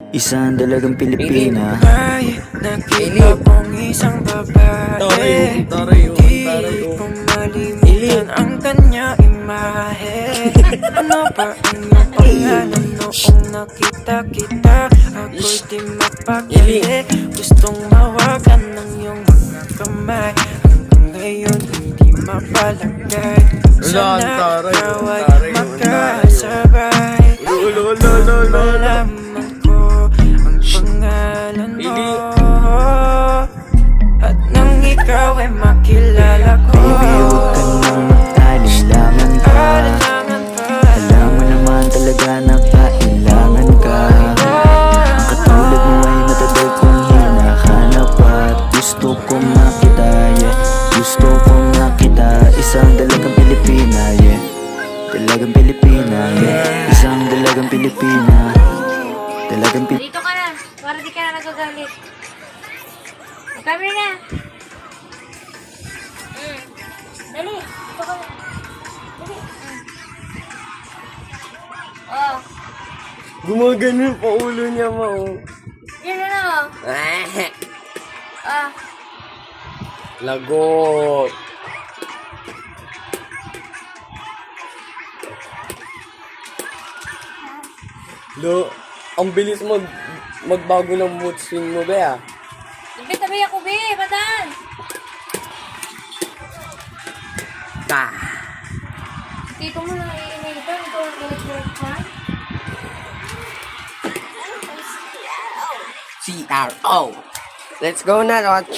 Isang dalagang Pilipina. Ay, nakita kong isang babae. Di ko malimutan ang kanya imahe. Ano ba ang iyong pangalan noong nakita kita? Ako'y di mapakali. Gustong mawagan ng iyong mga kamay. Hanggang ngayon hindi mapalagay. Sana ikaw ay makasabay. Malaman ko ang pangalan mo. At nang ikaw ay makilala ko. Baby, huwag ka nang mag-alinlangan ka. Alam mo naman talaga na kailangan ka. Ang katulad mo ay matagal kong hinahanap. At gusto kong makita, yeah. Gusto kong makita. Isang dalagang Pilipina, yeah. Dalagang Pilipina, yeah. Isang dalagang Pilipina. Dalagang Pilipina. Dito ka na, para di ka na nagagalit. Camera na. Dali, dito ka na. Dali. Oh, Gumagano pa ulo niya, ma. yan na na. Ah, Lagot. Ang bilis magbago ng mood swing mo, be, ah. tabi ako, be, badan. Tito mo na iinitan, ito ang electric fan. CRO. Let's go na, Roch.